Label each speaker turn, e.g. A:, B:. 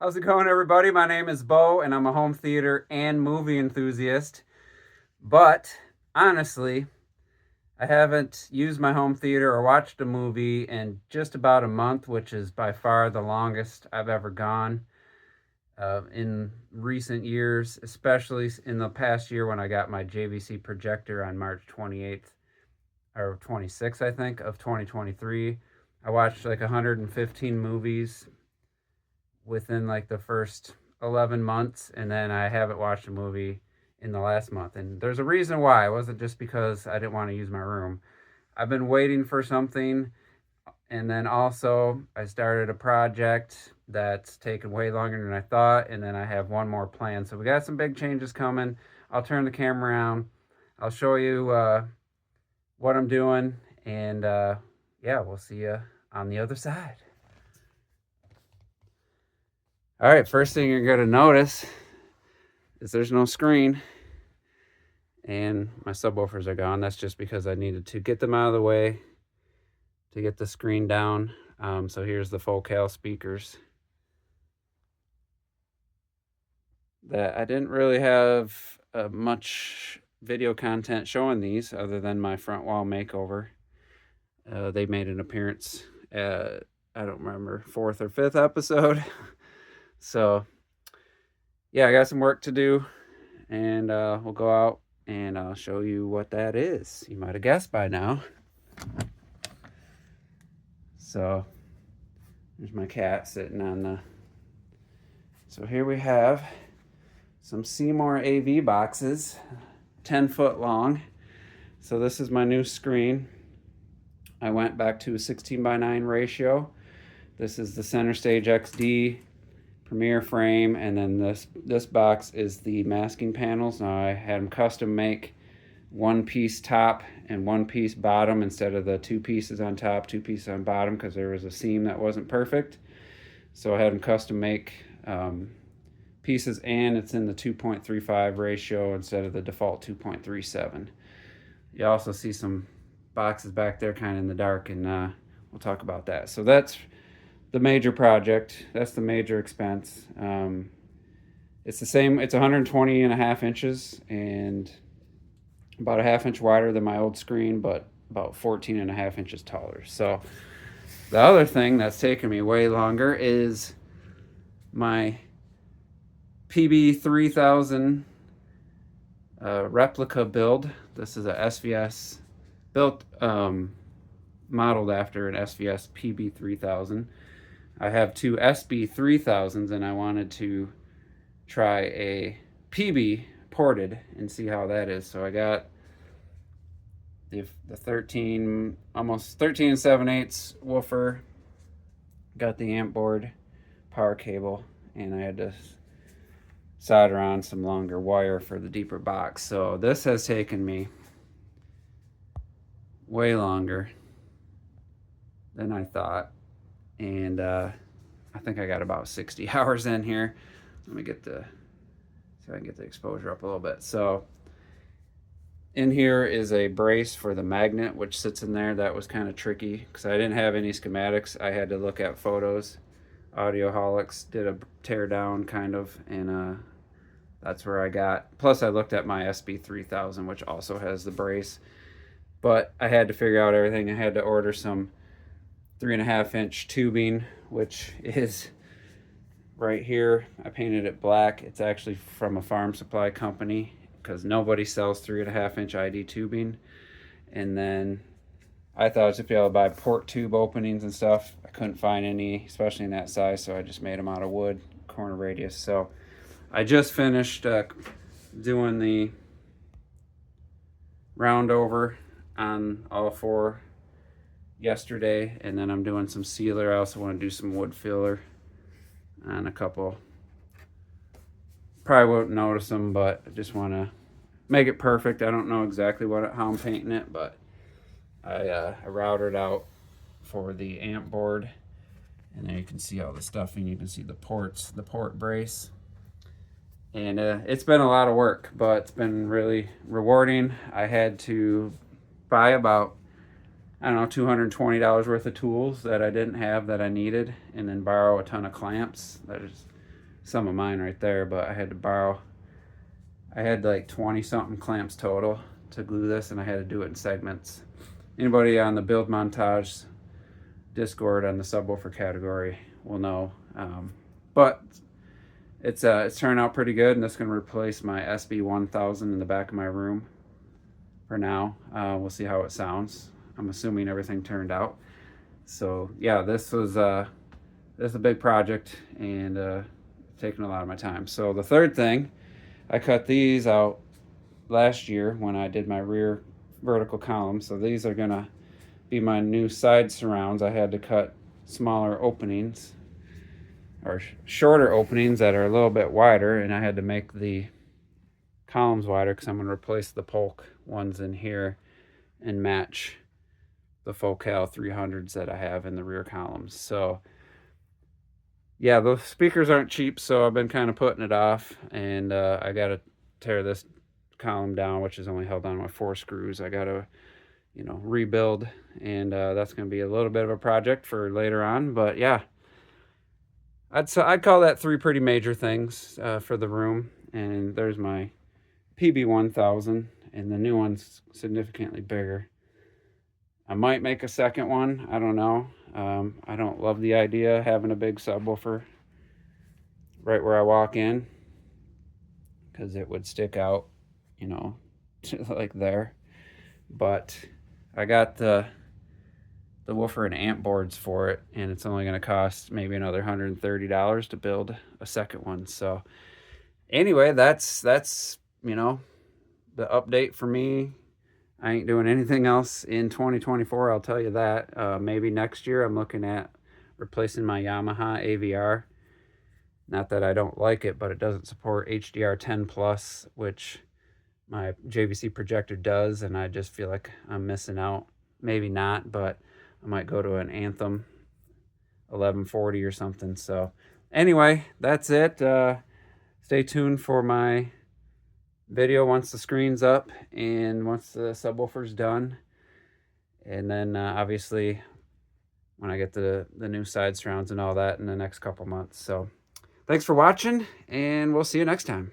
A: How's it going, everybody? My name is Bo, and I'm a home theater and movie enthusiast. But honestly, I haven't used my home theater or watched a movie in just about a month, which is by far the longest I've ever gone in recent years, especially in the past year when I got my JVC projector on March 28th or 26th, I think, of 2023. I watched like 115 movies within like the first 11 months, and then I haven't watched a movie in the last month. And there's a reason why. It wasn't just because I didn't want to use my room. I've been waiting for something, and then also I started a project that's taken way longer than I thought, and then I have one more plan. So we got some big changes coming. I'll turn the camera around. I'll show you what I'm doing, and yeah, we'll see you on the other side. All right, first thing you're going to notice is there's no screen, and my subwoofers are gone. That's just because I needed to get them out of the way to get the screen down. So here's the focal speakers that I didn't really have much video content showing these other than my front wall makeover. They made an appearance at, I don't remember, 4th or 5th episode. So yeah, I got some work to do, and we'll go out and I'll show you what that is. You might have guessed by now. So there's my cat sitting on the. So here we have some Seymour AV boxes, 10-foot long. So this is my new screen. I went back to a 16:9 ratio. This is the Center Stage XD Premiere frame, and then this box is the masking panels. Now I had them custom make one piece top and one piece bottom instead of the two pieces on top, two pieces on bottom, because there was a seam that wasn't perfect. So I had them custom make pieces, and it's in the 2.35 ratio instead of the default 2.37. You also see some boxes back there kind of in the dark, and we'll talk about that. So that's the major project. That's the major expense. It's the same. It's 120 and a half inches and about a half inch wider than my old screen, but about 14 and a half inches taller. So the other thing that's taken me way longer is my PB 3000 replica build. This is a SVS built, modeled after an SVS PB 3000. I have two SB 3000s, and I wanted to try a PB ported and see how that is. So I got the 13, almost 13 7/8 woofer, got the amp board, power cable, and I had to solder on some longer wire for the deeper box. So this has taken me way longer than I thought, and I think I got about 60 hours in here. Let me get the, so I can get the exposure up a little bit. So in here is a brace for the magnet, which sits in there. That was kind of tricky because I didn't have any schematics. I had to look at photos. Audioholics did a tear down kind of, and that's where I got. Plus I looked at my SB 3000, which also has the brace, but I had to figure out everything. I had to order some 3.5 inch tubing, which is right here. I painted it black. It's actually from a farm supply company because nobody sells 3.5 inch ID tubing. And then I thought I was just be able to buy port tube openings and stuff. I couldn't find any, especially in that size, so I just made them out of wood, corner radius. So I just finished doing the round over on all four yesterday, and then I'm doing some sealer. I also want to do some wood filler on a couple. Probably won't notice them, but I just want to make it perfect. I don't know exactly how I'm painting it, but I routed out for the amp board, and there you can see all the stuffing. You can see the ports, the port brace, and it's been a lot of work, but it's been really rewarding. I had to buy about, I don't know, $220 worth of tools that I didn't have that I needed, and then borrow a ton of clamps. There's some of mine right there, but I had to borrow, I had like 20 something clamps total to glue this, and I had to do it in segments. Anybody on the build montage Discord on the subwoofer category will know. But it's turned out pretty good, and that's going to replace my SB1000 in the back of my room for now. We'll see how it sounds. I'm assuming everything turned out. So yeah, this is a big project, and taking a lot of my time. So the third thing, I cut these out last year when I did my rear vertical column. So these are gonna be my new side surrounds. I had to cut smaller openings, or shorter openings that are a little bit wider, and I had to make the columns wider because I'm going to replace the Polk ones in here and match the Focal 300s that I have in the rear columns. So yeah, those speakers aren't cheap, so I've been kind of putting it off, and I got to tear this column down, which is only held on with 4 screws. I got to, you know, rebuild, and that's going to be a little bit of a project for later on. But yeah, I'd call that 3 pretty major things for the room. And there's my PB1000, and the new one's significantly bigger. I might make a second one. I don't know. I don't love the idea of having a big subwoofer right where I walk in, because it would stick out, you know, like there. But I got the woofer and amp boards for it, and it's only going to cost maybe another $130 to build a second one. So anyway, that's you know, the update for me. I ain't doing anything else in 2024, I'll tell you that. Maybe next year I'm looking at replacing my Yamaha AVR. Not that I don't like it, but it doesn't support HDR 10 plus, which my JVC projector does, and I just feel like I'm missing out. Maybe not, but I might go to an Anthem 1140 or something. So anyway, that's it. Stay tuned for my video once the screen's up and once the subwoofer's done. And then obviously when I get the new side surrounds and all that in the next couple months. So thanks for watching, and we'll see you next time.